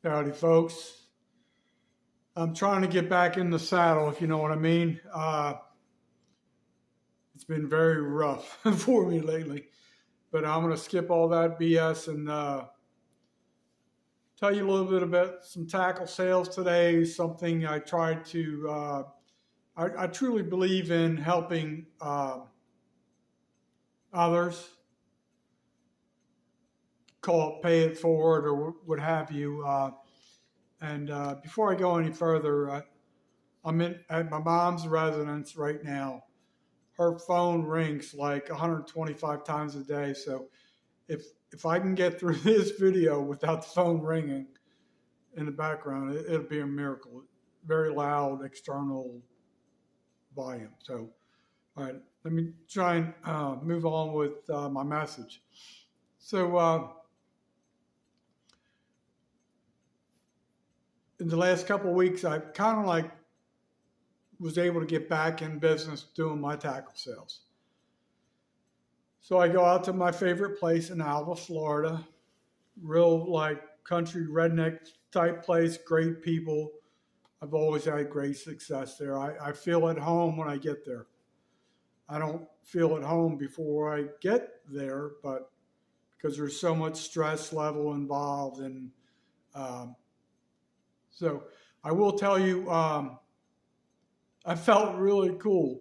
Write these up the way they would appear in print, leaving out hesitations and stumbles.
Howdy, folks. I'm trying to get back in the saddle, if you know what I mean. It's been very rough for me lately, but I'm going to skip all that BS and tell you a little bit about some tackle sales today. Something I tried to, I truly believe in helping others, call it pay it forward or what have you. And before I go any further, I'm at my mom's residence right now. Her phone rings like 125 times a day. So if I can get through this video without the phone ringing in the background, it'll be a miracle. Very loud external volume. So, all right, let me try and move on with my message. So, in the last couple of weeks, I kind of like was able to get back in business doing my tackle sales. So I go out to my favorite place in Alva, Florida, real like country redneck type place, great people. I've always had great success there. I feel at home when I get there. I don't feel at home before I get there, but because there's so much stress level involved. And so I will tell you, I felt really cool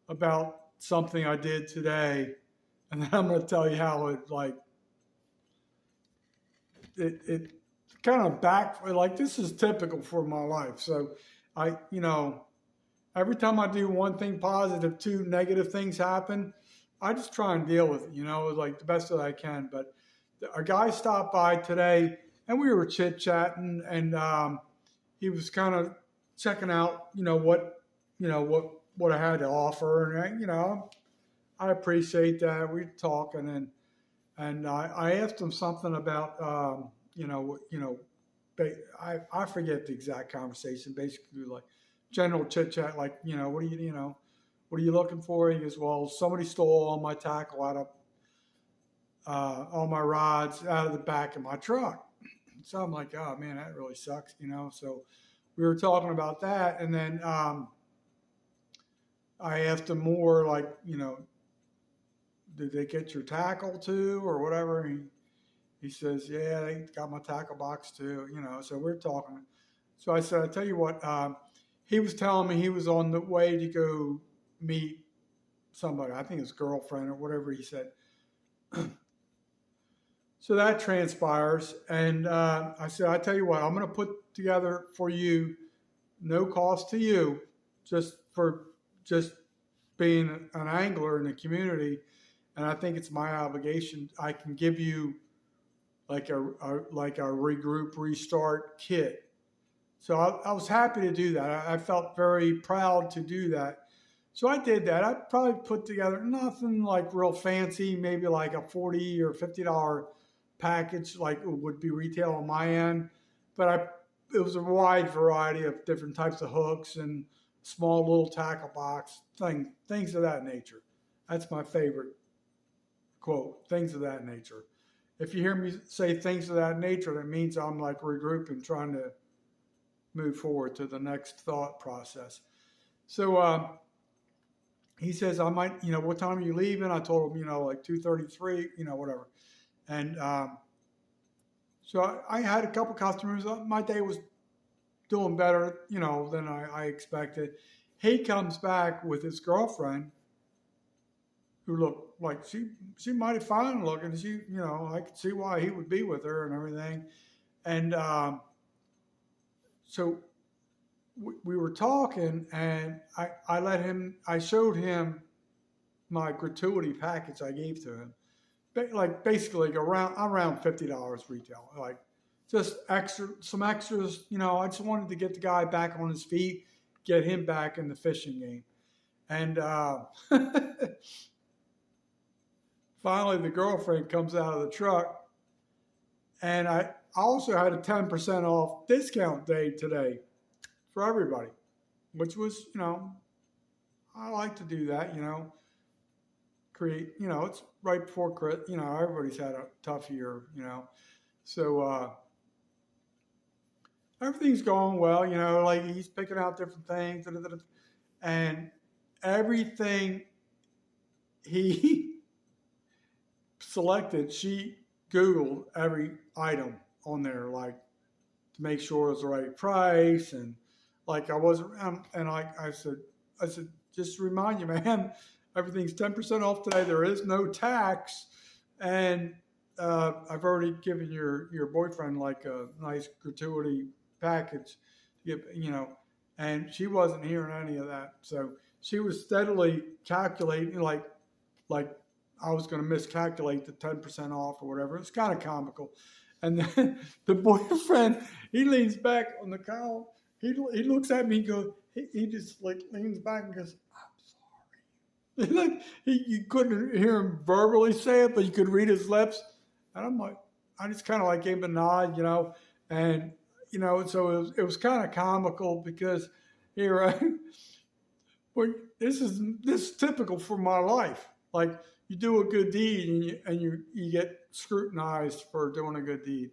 about something I did today, and then I'm going to tell you how it kind of like this is typical for my life. So every time I do one thing positive, two negative things happen. I just try and deal with it, like the best that I can. But a guy stopped by today, and we were chit chatting, and he was kind of checking out, what I had to offer, and I appreciate that. We're talking, and I asked him something about I forget the exact conversation. Basically, like general chit chat, like what are you looking for? He goes, well, somebody stole all my tackle out of all my rods out of the back of my truck. So I'm like, oh man, that really sucks, So we were talking about that, and then I asked him more like, did they get your tackle too or whatever? And he says, yeah, they got my tackle box too, So we're talking. So I said, I tell you what, he was telling me he was on the way to go meet somebody, I think his girlfriend or whatever he said. So that transpires, and I said, I tell you what, I'm going to put together for you, no cost to you, just being an angler in the community, and I think it's my obligation. I can give you like a regroup, restart kit. So I was happy to do that. I felt very proud to do that. So I did that. I probably put together nothing like real fancy, maybe like a $40 or $50 package, like it would be retail on my end. But it was a wide variety of different types of hooks and small little tackle box, things of that nature. That's my favorite quote, things of that nature. If you hear me say things of that nature, that means I'm like regrouping, trying to move forward to the next thought process. So he says, I might, what time are you leaving? I told him, like 2:33, whatever. And so I had a couple customers. My day was doing better, than I expected. He comes back with his girlfriend, who looked like she mighty fine looking. She, I could see why he would be with her and everything. And so we were talking, and I showed him my gratuity package I gave to him. Like basically around $50 retail, like just some extras. I just wanted to get the guy back on his feet, get him back in the fishing game. And finally, the girlfriend comes out of the truck, and I also had a 10% off discount day today for everybody, which was, I like to do that, create, it's right before Christmas, everybody's had a tough year, So everything's going well, you know, like he's picking out different things, and everything he selected, she Googled every item on there, like to make sure it was the right price. And like I wasn't, and I said, just to remind you, man, everything's 10% off today. There is no tax. And I've already given your boyfriend like a nice gratuity package, you know, and she wasn't hearing any of that. So she was steadily calculating, like I was going to miscalculate the 10% off or whatever. It's kind of comical. And then the boyfriend, he leans back on the couch. He looks at me and goes, he just like leans back and goes, I'm sorry. Like you couldn't hear him verbally say it, but you could read his lips. And I'm like, I just kind of like gave him a nod, you know, and you know, so it was kind of comical because here, well, this is typical for my life. Like you do a good deed and you get scrutinized for doing a good deed.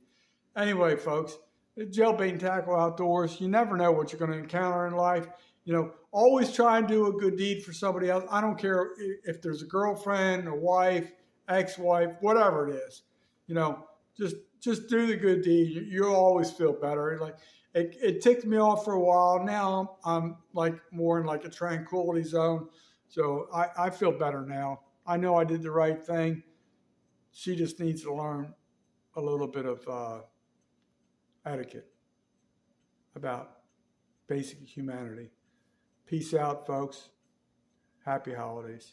Anyway, folks, jailbait and tackle outdoors. You never know what you're going to encounter in life. You know, always try and do a good deed for somebody else. I don't care if there's a girlfriend, a wife, ex-wife, whatever it is. You know, just do the good deed. You'll always feel better. Like it ticked me off for a while. Now I'm like more in like a tranquility zone. So I feel better now. I know I did the right thing. She just needs to learn a little bit of etiquette about basic humanity. Peace out, folks. Happy holidays.